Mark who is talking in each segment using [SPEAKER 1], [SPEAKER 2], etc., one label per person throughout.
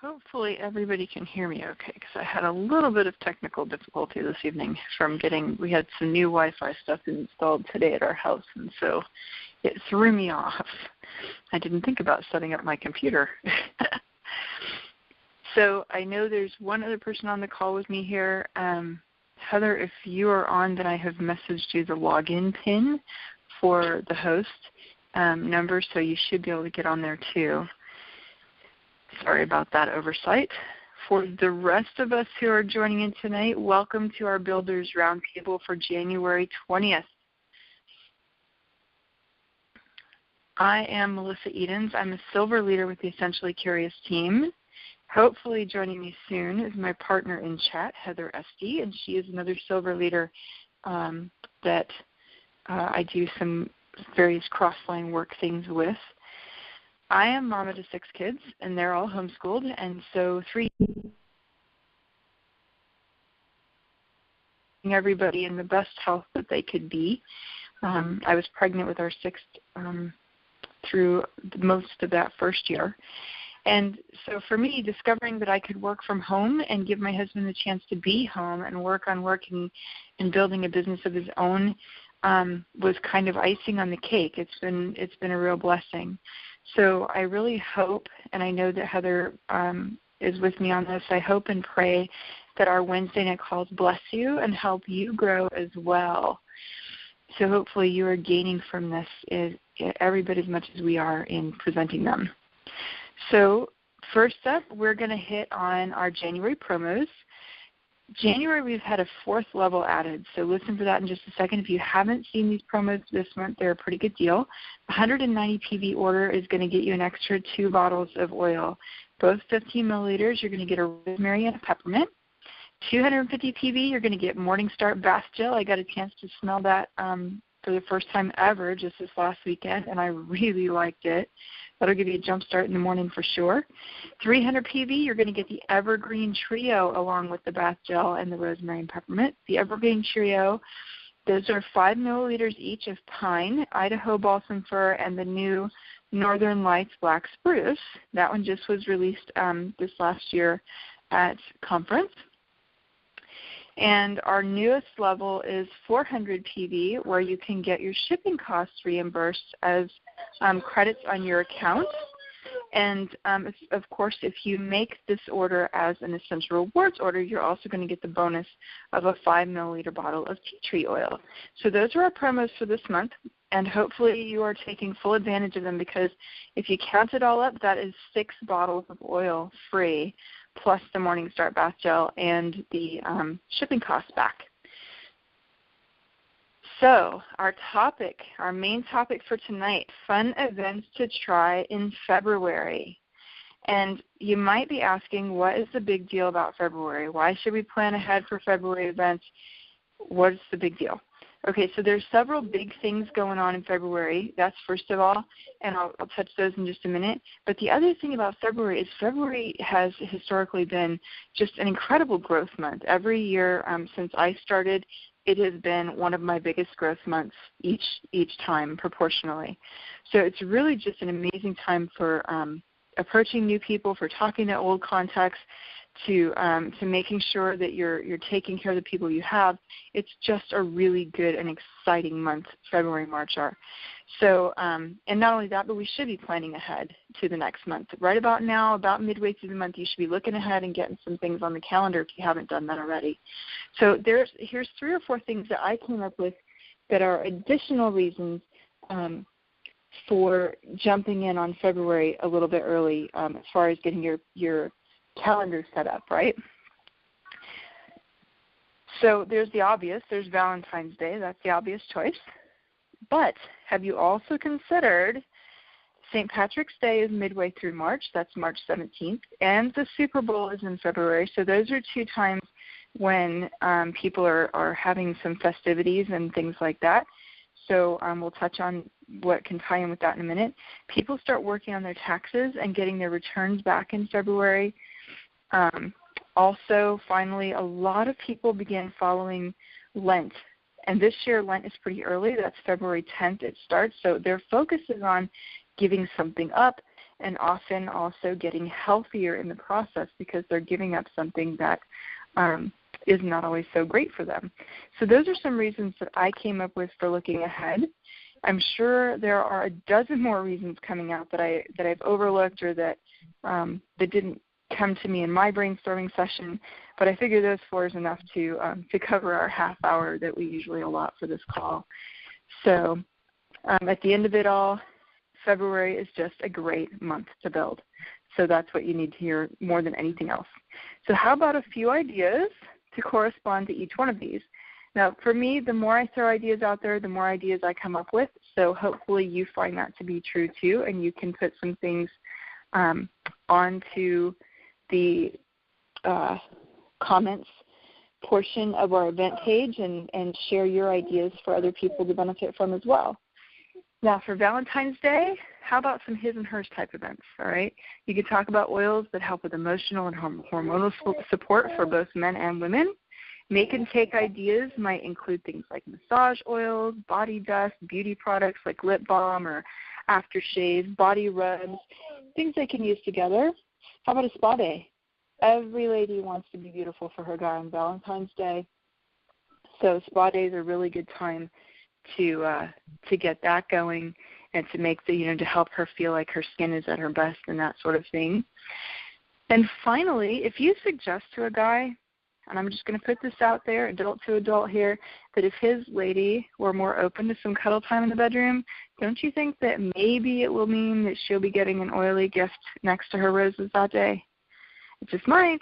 [SPEAKER 1] Hopefully everybody can hear me okay, because I had a little bit of technical difficulty this evening we had some new Wi-Fi stuff installed today at our house, and so it threw me off. I didn't think about setting up my computer. So I know there's one other person on the call with me here. Heather, if you are on, then I have messaged you the login pin for the host number, so you should be able to get on there too. Sorry about that oversight. For the rest of us who are joining in tonight, welcome to our Builders Roundtable for January 20th. I am Melissa Edens. I'm a Silver Leader with the Essentially Curious team. Hopefully joining me soon is my partner in chat, Heather Esty, and she is another Silver Leader that I do some various cross-line work things with. I am mama to 6 kids, and they're all homeschooled, and so 3 everybody in the best health that they could be. I was pregnant with our 6th through most of that first year. And so for me, discovering that I could work from home and give my husband the chance to be home and work on working and building a business of his own was kind of icing on the cake. It's been a real blessing. So I really hope, and I know that Heather is with me on this, I hope and pray that our Wednesday night calls bless you and help you grow as well. So hopefully you are gaining from this every bit as much as we are in presenting them. So first up, we're going to hit on our January promos. January, we've had a 4th level added, so listen for that in just a second. If you haven't seen these promos this month, they're a pretty good deal. 190 PV order is going to get you an extra 2 bottles of oil. Both 15 milliliters, you're going to get a rosemary and a peppermint. 250 PV, you're going to get Morning Start Bath Gel. I got a chance to smell that for the first time ever just this last weekend, and I really liked it. That'll give you a jump start in the morning for sure. 300 PV, you're going to get the Evergreen Trio along with the bath gel and the rosemary and peppermint. The Evergreen Trio, those are 5 milliliters each of pine, Idaho balsam fir, and the new Northern Lights Black Spruce. That one just was released this last year at conference. And our newest level is 400 PV, where you can get your shipping costs reimbursed as credits on your account. And, of course, if you make this order as an Essential Rewards order, you're also going to get the bonus of a 5 milliliter bottle of tea tree oil. So those are our promos for this month, and hopefully you are taking full advantage of them, because if you count it all up, that is 6 bottles of oil free, plus the Morning Start Bath Gel and the shipping costs back. So our main topic for tonight, fun events to try in February. And you might be asking, what is the big deal about February? Why should we plan ahead for February events? What is the big deal? Okay, so there's several big things going on in February. That's first of all, and I'll touch those in just a minute. But the other thing about February is February has historically been just an incredible growth month. Every year since I started, it has been one of my biggest growth months each time proportionally. So it's really just an amazing time for approaching new people, for talking to old contacts, to making sure that you're taking care of the people you have. It's just a really good and exciting month, February and March are. So, and not only that, but we should be planning ahead to the next month. Right about now, about midway through the month, you should be looking ahead and getting some things on the calendar if you haven't done that already. So here's 3 or 4 things that I came up with that are additional reasons for jumping in on February a little bit early as far as getting your calendar set up, right? So there's the obvious. There's Valentine's Day. That's the obvious choice. But have you also considered St. Patrick's Day is midway through March. That's March 17th. And the Super Bowl is in February. So those are 2 times when people are having some festivities and things like that. So we'll touch on what can tie in with that in a minute. People start working on their taxes and getting their returns back in February. Also, finally, a lot of people begin following Lent. And this year, Lent is pretty early. That's February 10th it starts. So their focus is on giving something up and often also getting healthier in the process because they're giving up something that is not always so great for them. So those are some reasons that I came up with for looking ahead. I'm sure there are a dozen more reasons coming out that I've overlooked or that didn't come to me in my brainstorming session, but I figure those 4 is enough to cover our half hour that we usually allot for this call. So at the end of it all, February is just a great month to build. So that's what you need to hear more than anything else. So how about a few ideas to correspond to each one of these? Now, for me, the more I throw ideas out there, the more ideas I come up with. So hopefully you find that to be true too, and you can put some things onto the comments portion of our event page and share your ideas for other people to benefit from as well. Now, for Valentine's Day, how about some his and hers type events, all right? You could talk about oils that help with emotional and hormonal support for both men and women. Make and take ideas might include things like massage oils, body dust, beauty products like lip balm or aftershave, body rubs, things they can use together. How about a spa day? Every lady wants to be beautiful for her guy on Valentine's Day, so spa days are a really good time to get that going and to make to help her feel like her skin is at her best and that sort of thing. And finally, if you suggest to a guy, and I'm just going to put this out there, adult to adult here, that if his lady were more open to some cuddle time in the bedroom, don't you think that maybe it will mean that she'll be getting an oily gift next to her roses that day? It just might.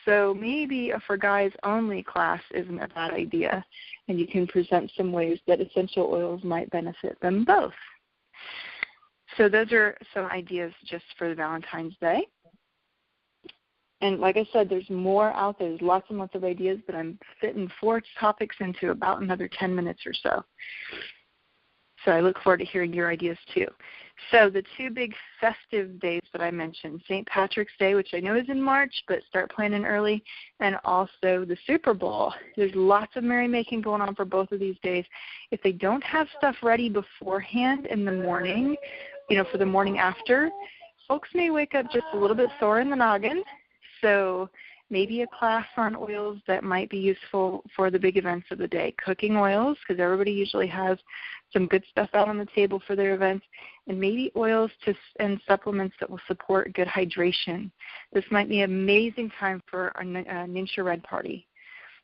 [SPEAKER 1] So maybe a for guys only class isn't a bad idea, and you can present some ways that essential oils might benefit them both. So those are some ideas just for Valentine's Day. And like I said, there's more out there. There's lots and lots of ideas, but I'm fitting 4 topics into about another 10 minutes or so. So I look forward to hearing your ideas too. So the 2 big festive days that I mentioned, St. Patrick's Day, which I know is in March, but start planning early, and also the Super Bowl. There's lots of merrymaking going on for both of these days. If they don't have stuff ready beforehand in the morning, for the morning after, folks may wake up just a little bit sore in the noggin. So maybe a class on oils that might be useful for the big events of the day. Cooking oils, because everybody usually has some good stuff out on the table for their events, and maybe oils and supplements that will support good hydration. This might be an amazing time for a Ninja Red party.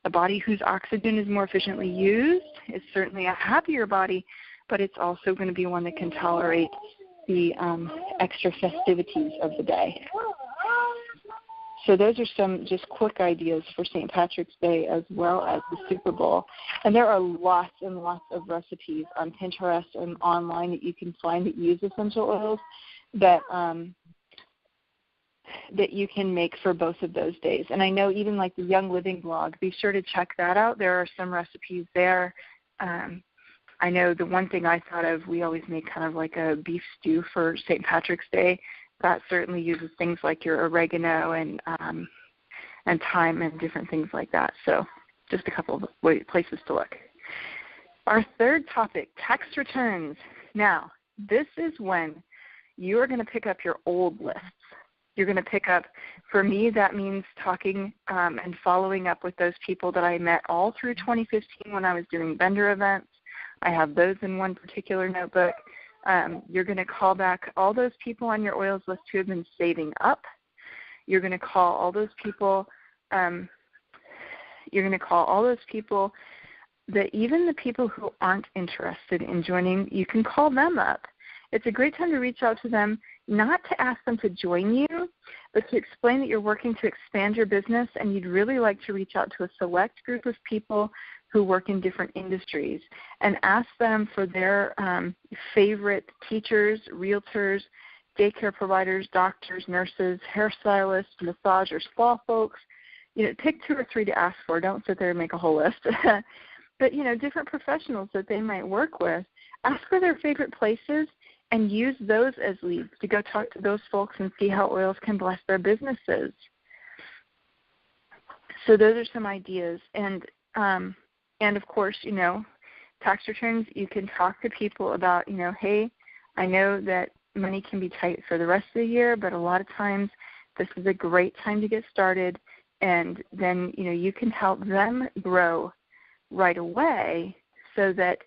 [SPEAKER 1] A body whose oxygen is more efficiently used is certainly a happier body, but it's also going to be one that can tolerate the extra festivities of the day. So those are some just quick ideas for St. Patrick's Day as well as the Super Bowl. And there are lots and lots of recipes on Pinterest and online that you can find that use essential oils that you can make for both of those days. And I know even like the Young Living blog, be sure to check that out. There are some recipes there. I know the one thing I thought of, we always make kind of like a beef stew for St. Patrick's Day. That certainly uses things like your oregano and thyme and different things like that. So just a couple of places to look. Our third topic, tax returns. Now, this is when you are going to pick up your old lists. You're going to pick up, for me, that means talking and following up with those people that I met all through 2015 when I was doing vendor events. I have those in one particular notebook. You're going to call back all those people on your oils list who have been saving up. You're going to call all those people. That even the people who aren't interested in joining, you can call them up. It's a great time to reach out to them, not to ask them to join you, but to explain that you're working to expand your business and you'd really like to reach out to a select group of people who work in different industries and ask them for their favorite teachers, realtors, daycare providers, doctors, nurses, hairstylists, massage or spa folks. Pick 2 or 3 to ask for. Don't sit there and make a whole list. But, different professionals that they might work with. Ask for their favorite places and use those as leads to go talk to those folks and see how oils can bless their businesses. So those are some ideas. And of course, tax returns, you can talk to people about, hey, I know that money can be tight for the rest of the year, but a lot of times this is a great time to get started, and then you can help them grow right away so that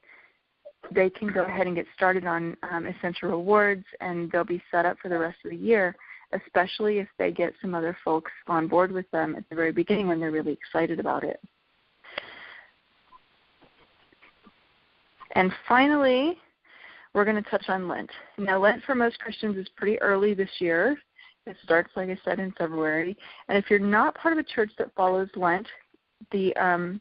[SPEAKER 1] they can go ahead and get started on essential rewards, and they'll be set up for the rest of the year, especially if they get some other folks on board with them at the very beginning when they're really excited about it. And finally, we're going to touch on Lent. Now, Lent for most Christians is pretty early this year. It starts, like I said, in February. And if you're not part of a church that follows Lent, the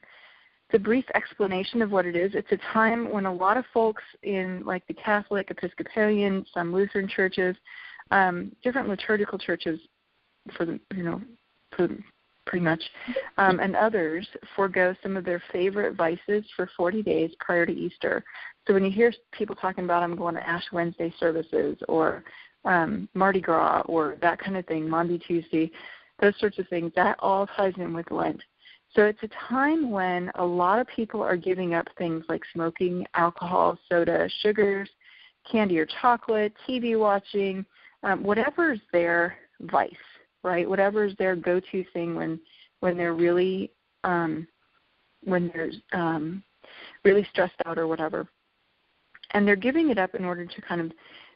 [SPEAKER 1] brief explanation of what it is, it's a time when a lot of folks in like the Catholic, Episcopalian, some Lutheran churches, different liturgical churches for pretty much, and others forego some of their favorite vices for 40 days prior to Easter. So when you hear people talking about, I'm going to Ash Wednesday services or Mardi Gras or that kind of thing, Maundy Tuesday, those sorts of things, that all ties in with Lent. So it's a time when a lot of people are giving up things like smoking, alcohol, soda, sugars, candy or chocolate, TV watching, whatever is their vice, right? Whatever is their go-to thing when they're really really stressed out or whatever. And they're giving it up in order to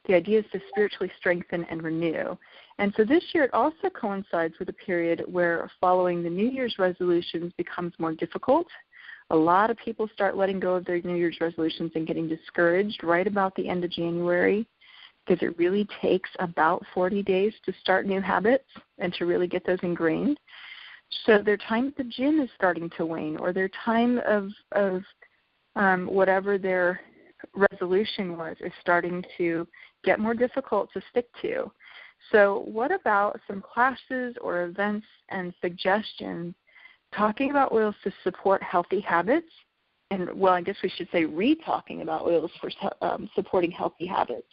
[SPEAKER 1] the idea is to spiritually strengthen and renew. And so this year it also coincides with a period where following the New Year's resolutions becomes more difficult. A lot of people start letting go of their New Year's resolutions and getting discouraged right about the end of January, because it really takes about 40 days to start new habits and to really get those ingrained. So their time at the gym is starting to wane, or their time of whatever their resolution was is starting to get more difficult to stick to. So what about some classes or events and suggestions talking about oils to support healthy habits? And, well, I guess we should say re-talking about oils for supporting healthy habits,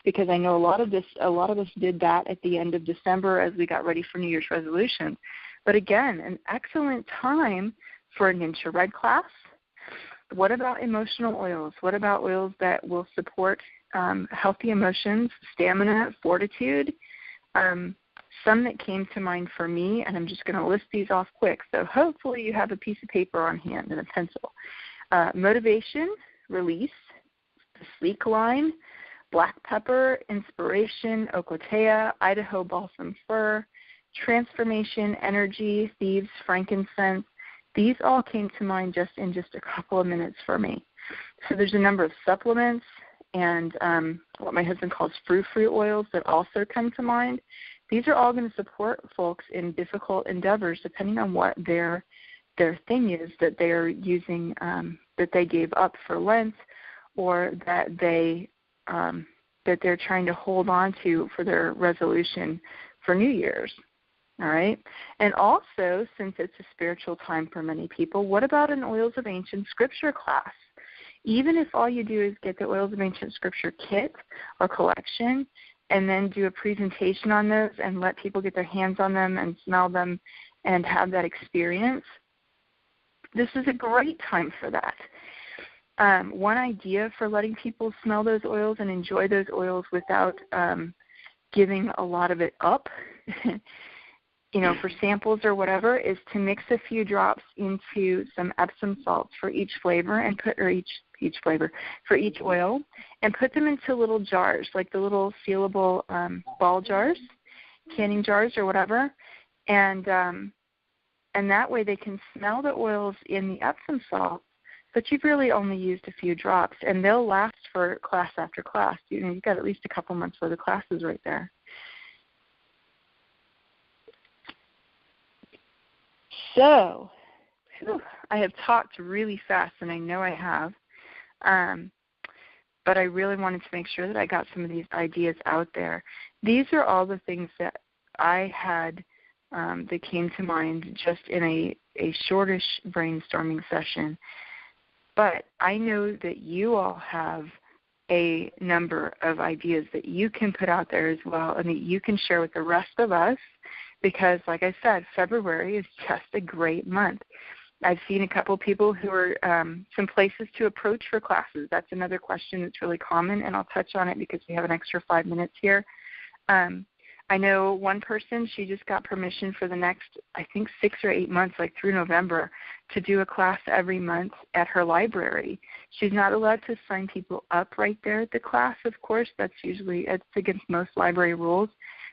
[SPEAKER 1] because I know a lot of us did that at the end of December as we got ready for New Year's resolutions. But again, an excellent time for a Ninja Red class. What about emotional oils? What about oils that will support healthy emotions, stamina, fortitude? Some that came to mind for me, and I'm just going to list these off quick, so hopefully you have a piece of paper on hand and a pencil. Motivation, release, the Sleek line, black pepper, inspiration, ocotea, Idaho balsam fir, transformation, energy, thieves, frankincense. These all came to mind in just a couple of minutes for me. So there's a number of supplements and what my husband calls frou-frou oils that also come to mind. These are all going to support folks in difficult endeavors depending on what their thing is that they're using, that they gave up for Lent, or that they're trying to hold on to for their resolution for New Year's. All right? And also, since it's a spiritual time for many people, what about an Oils of Ancient Scripture class? Even if all you do is get the Oils of Ancient Scripture kit or collection and then do a presentation on those and let people get their hands on them and smell them and have that experience, this is a great time for that. One idea for letting people smell those oils and enjoy those oils without giving a lot of it up, for samples or whatever, is to mix a few drops into some Epsom salts for each flavor and for each oil, and put them into little jars, like the little sealable ball jars, canning jars or whatever, and that way they can smell the oils in the Epsom salts, but you've really only used a few drops, and they'll last for class after class. You've got at least a couple months worth of classes right there. So, I have talked really fast, and I know I have, but I really wanted to make sure that I got some of these ideas out there. These are all the things that I had that came to mind just in a shortish brainstorming session. But I know that you all have a number of ideas that you can put out there as well and that you can share with the rest of us, because, like I said, February is just a great month. I've seen a couple people who are some places to approach for classes. That's another question that's really common, and I'll touch on it because we have an extra 5 minutes here. I know one person, she just got permission for the next, I think, 6 or 8 months, like through November, to do a class every month at her library. She's not allowed to sign people up right there at the class, of course. It's against most library rules.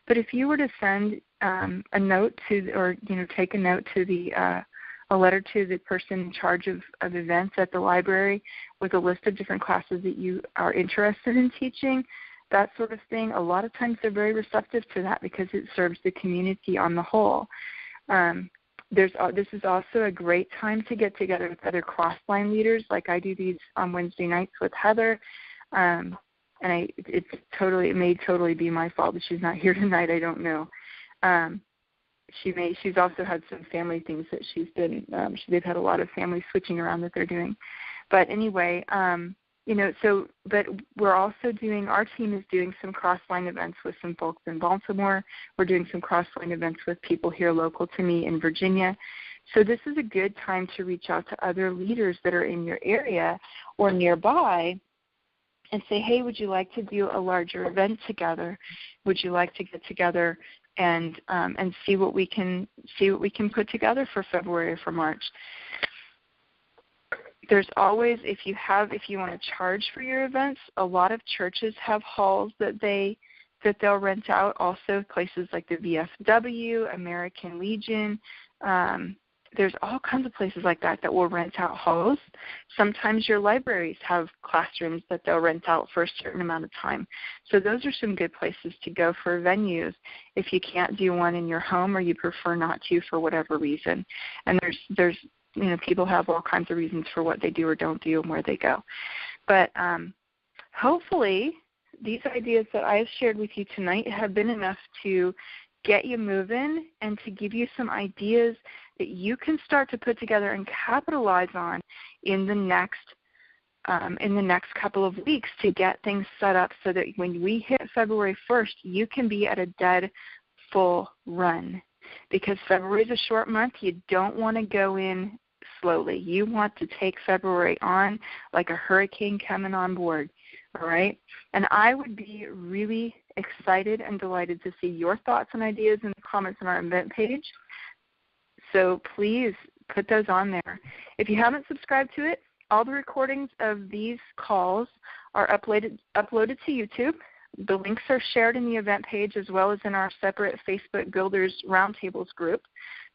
[SPEAKER 1] But if you were to send a note to, or take a note to a letter to the person in charge of events at the library with a list of different classes that you are interested in teaching, that sort of thing, a lot of times they're very receptive to that because it serves the community on the whole. This is also a great time to get together with other cross-line leaders. Like I do these on Wednesday nights with Heather, and it may totally be my fault that she's not here tonight. I don't know. She's also had some family things that they've had a lot of family switching around that they're doing. But anyway, but we're also our team is doing some cross-line events with some folks in Baltimore. We're doing some cross-line events with people here local to me in Virginia. So this is a good time to reach out to other leaders that are in your area or nearby and say, hey, would you like to do a larger event together? Would you like to get together and see what we can put together for February or for March? There's always, if you want to charge for your events, a lot of churches have halls that they'll rent out. Also, places like the VFW, American Legion. There's all kinds of places like that will rent out halls. Sometimes your libraries have classrooms that they'll rent out for a certain amount of time. So those are some good places to go for venues if you can't do one in your home or you prefer not to for whatever reason. And there's people have all kinds of reasons for what they do or don't do and where they go. But hopefully these ideas that I've shared with you tonight have been enough to get you moving and to give you some ideas that you can start to put together and capitalize on in the next couple of weeks to get things set up so that when we hit February 1st, you can be at a dead full run. Because February is a short month, you don't want to go in slowly. You want to take February on like a hurricane coming on board, all right? And I would be really excited and delighted to see your thoughts and ideas in the comments on our event page. So please put those on there. If you haven't subscribed to it, all the recordings of these calls are uploaded to YouTube. The links are shared in the event page as well as in our separate Facebook Builders Roundtables group.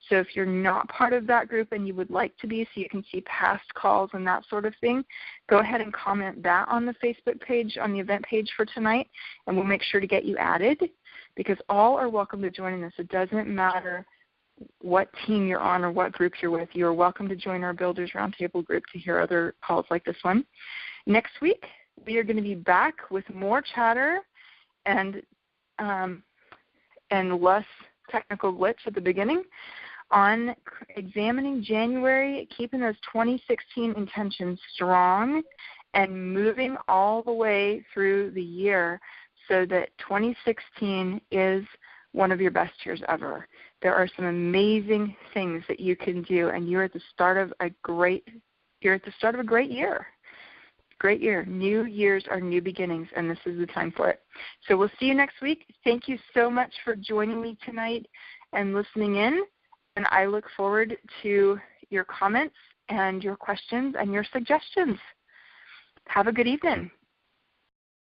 [SPEAKER 1] So if you're not part of that group and you would like to be so you can see past calls and that sort of thing, go ahead and comment that on the Facebook page, on the event page for tonight, and we'll make sure to get you added because all are welcome to join in this. It doesn't matter what team you're on or what group you're with. You're welcome to join our Builders Roundtable group to hear other calls like this one. Next week, we are going to be back with more chatter and less technical glitch at the beginning on examining January, keeping those 2016 intentions strong and moving all the way through the year so that 2016 is one of your best years ever. There are some amazing things that you can do, and you're at the start of a great year. Great year. New years are new beginnings, and this is the time for it. So we'll see you next week. Thank you so much for joining me tonight and listening in, and I look forward to your comments and your questions and your suggestions. Have a good evening.